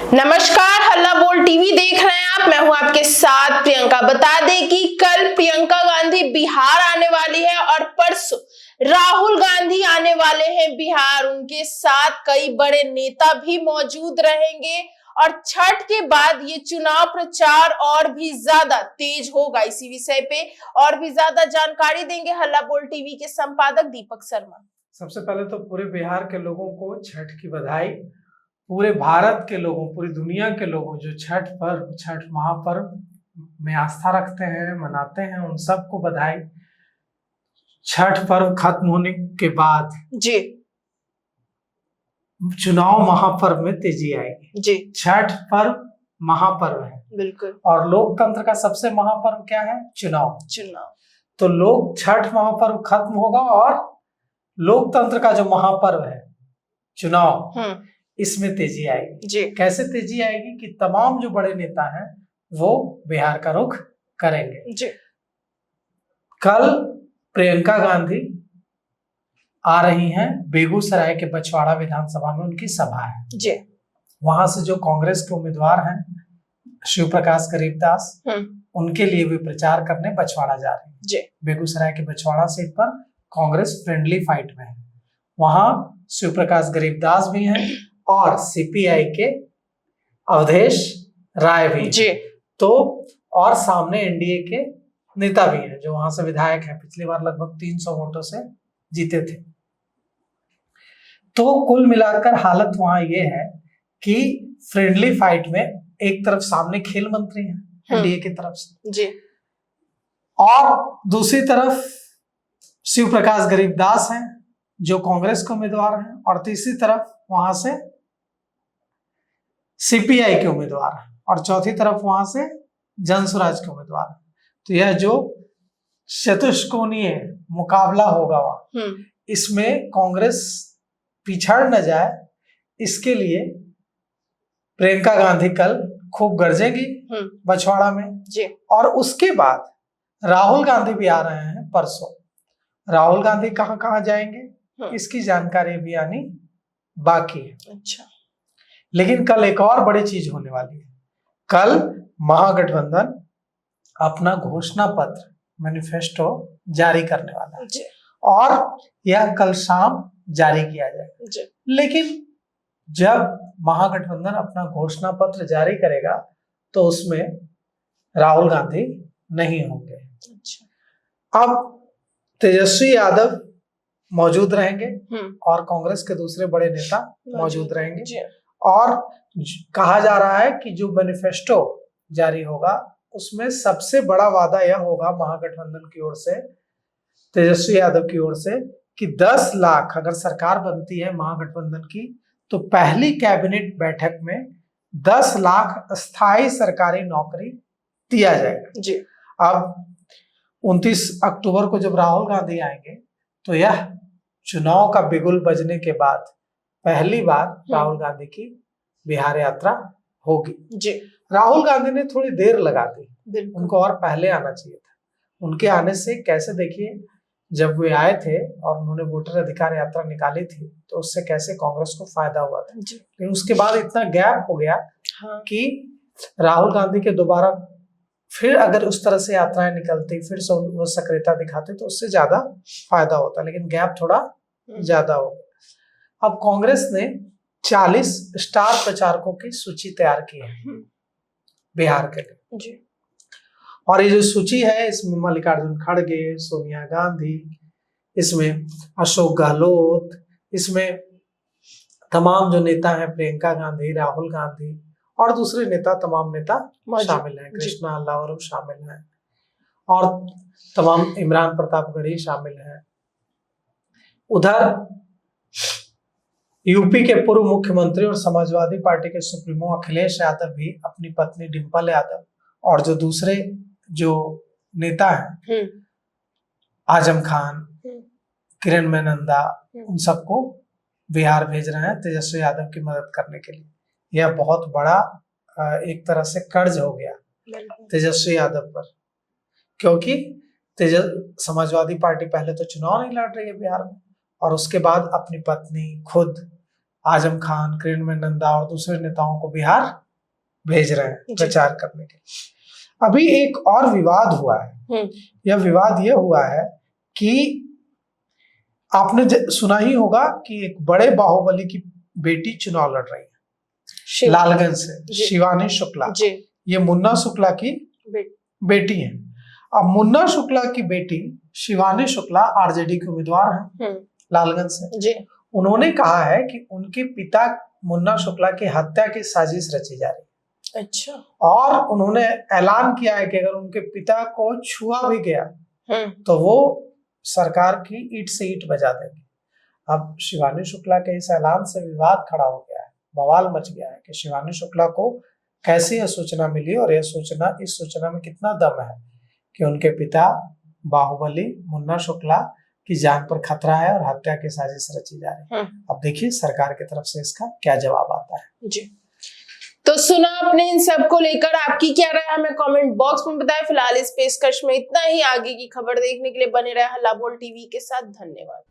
नमस्कार, हल्ला बोल टीवी देख रहे हैं आप। मैं हूं आपके साथ प्रियंका। बता दें कि कल प्रियंका गांधी बिहार आने वाली है और परसों राहुल गांधी आने वाले हैं बिहार। उनके साथ कई बड़े नेता भी मौजूद रहेंगे और छठ के बाद ये चुनाव प्रचार और भी ज्यादा तेज होगा। इसी विषय पे और भी ज्यादा जानकारी देंगे हल्ला बोल टीवी के संपादक दीपक शर्मा। सबसे पहले तो पूरे बिहार के लोगों को छठ की बधाई। पूरे भारत के लोगों, पूरी दुनिया के लोगों जो छठ पर्व, छठ महापर्व में आस्था रखते हैं, मनाते हैं, उन सबको बधाई। छठ पर्व खत्म होने के बाद जी चुनाव महापर्व में तेजी आएगी। जी, छठ पर्व महापर्व है बिल्कुल। और लोकतंत्र का सबसे महापर्व क्या है? चुनाव। चुनाव तो लोग छठ महापर्व खत्म होगा और लोकतंत्र का जो महापर्व है चुनाव, इसमें तेजी आएगी। जी, कैसे तेजी आएगी कि तमाम जो बड़े नेता हैं वो बिहार का रुख करेंगे। जी, कल प्रियंका गांधी आ रही हैं बेगूसराय के बछवाड़ा विधानसभा में, उनकी सभा है। जी, वहां से जो कांग्रेस के उम्मीदवार हैं शिव प्रकाश गरीबदास, उनके लिए भी प्रचार करने बछवाड़ा जा रहे हैं। जी, बेगूसराय के बछवाड़ा सीट पर कांग्रेस फ्रेंडली फाइट में है। वहां शिव प्रकाश गरीबदास भी हैं और सीपीआई के अवधेश राय भी जी, तो और सामने एनडीए के नेता भी हैं जो वहां से विधायक हैं, पिछली बार लगभग 300 वोटों से जीते थे। तो कुल मिलाकर हालत वहां ये है कि फ्रेंडली फाइट में एक तरफ सामने खेल मंत्री हैं एनडीए की तरफ से जी, और दूसरी तरफ शिव प्रकाश गरीबदास हैं जो कांग्रेस के उम्मीदवार हैं और तीसरी तरफ वहां से सीपीआई के उम्मीदवार हैं और चौथी तरफ वहां से जनसुराज के उम्मीदवार हैं। तो यह जो चतुष्कोणीय मुकाबला होगा वहां, इसमें कांग्रेस पिछड़ न जाए, इसके लिए प्रियंका गांधी कल खूब गरजेगी बछवाड़ा में जी, और उसके बाद राहुल गांधी भी आ रहे हैं परसों। राहुल गांधी कहां कहां जाएंगे इसकी जानकारी भी आनी बाकी है। अच्छा, लेकिन कल एक और बड़ी चीज होने वाली है। कल महागठबंधन अपना घोषणा पत्र मैनिफेस्टो जारी करने वाला है और यह कल शाम जारी किया जाएगा। लेकिन जब महागठबंधन अपना घोषणा पत्र जारी करेगा तो उसमें राहुल गांधी नहीं होंगे। अच्छा, अब तेजस्वी यादव मौजूद रहेंगे और कांग्रेस के दूसरे बड़े नेता मौजूद रहेंगे और कहा जा रहा है कि जो मैनिफेस्टो जारी होगा उसमें सबसे बड़ा वादा यह होगा महागठबंधन की ओर से, तेजस्वी यादव की ओर से, कि 10 लाख अगर सरकार बनती है महागठबंधन की तो पहली कैबिनेट बैठक में 10 लाख स्थायी सरकारी नौकरी दिया जाएगा। जी, अब 29 अक्टूबर को जब राहुल गांधी आएंगे तो यह चुनाव का बिगुल बजने के बाद पहली बार राहुल गांधी की बिहार यात्रा होगी। जी, राहुल गांधी ने थोड़ी देर लगा दी, उनको और पहले आना चाहिए था। उनके आने से कैसे, देखिए जब वे आए थे और उन्होंने वोटर अधिकार यात्रा निकाली थी तो उससे कैसे कांग्रेस को फायदा हुआ था। लेकिन उसके बाद इतना गैप हो गया कि राहुल गांधी के दोबारा फिर अगर उस तरह से यात्राएं निकलती, फिर से वो सक्रियता दिखाते तो उससे ज्यादा फायदा होता, लेकिन गैप थोड़ा ज्यादा हो गया। अब कांग्रेस ने 40 स्टार प्रचारकों की सूची तैयार की है बिहार के लिए और ये जो सूची है इसमें मल्लिकार्जुन खड़गे, सोनिया गांधी, इसमें अशोक गहलोत, इसमें तमाम जो नेता हैं प्रियंका गांधी, राहुल गांधी और दूसरे नेता, तमाम नेता शामिल हैं, कृष्णा अल्लावरू शामिल हैं और तमाम इमरान प्रतापगढ़ी शामिल हैं। उधर यूपी के पूर्व मुख्यमंत्री और समाजवादी पार्टी के सुप्रीमो अखिलेश यादव भी अपनी पत्नी डिंपल यादव और जो दूसरे जो नेता हैं आजम खान, किरण मेनंदा, उन सबको बिहार भेज रहे हैं तेजस्वी यादव की मदद करने के लिए। यह बहुत बड़ा एक तरह से कर्ज हो गया तेजस्वी यादव पर, क्योंकि समाजवादी पार्टी पहले तो चुनाव नहीं लड़ रही है बिहार में और उसके बाद अपनी पत्नी, खुद आजम खान, किरण नंदा और दूसरे नेताओं को बिहार भेज रहे हैं प्रचार करने के। अभी एक और विवाद हुआ है। यह विवाद यह हुआ है कि आपने सुना ही होगा कि एक बड़े बाहुबली की बेटी चुनाव लड़ रही है लालगंज से, शिवानी शुक्ला। ये मुन्ना शुक्ला की बेटी है। अब मुन्ना शुक्ला की बेटी शिवानी शुक्ला आरजेडी की उम्मीदवार है लालगंज से। उन्होंने कहा है कि उनके पिता मुन्ना शुक्ला की हत्या की साजिश रची जा रही है। अच्छा। और उन्होंने ऐलान किया है कि अगर उनके पिता को छुआ भी गया तो वो सरकार की ईंट से ईंट बजा देंगे। अब शिवानी शुक्ला के इस ऐलान से विवाद खड़ा हो गया है, बवाल मच गया है कि शिवानी शुक्ला को कैसे यह सूचना मिली और यह सूचना, इस सूचना में कितना दम है कि उनके पिता बाहुबली मुन्ना शुक्ला की जान पर खतरा है और हत्या की साजिश रची जा रही है। अब देखिए सरकार की तरफ से इसका क्या जवाब आता है। जी, तो सुना आपने इन सब को लेकर, आपकी क्या राय हमें कमेंट बॉक्स में बताएं। फिलहाल इस पेशकश में इतना ही। आगे की खबर देखने के लिए बने रहे हल्ला बोल टीवी के साथ। धन्यवाद।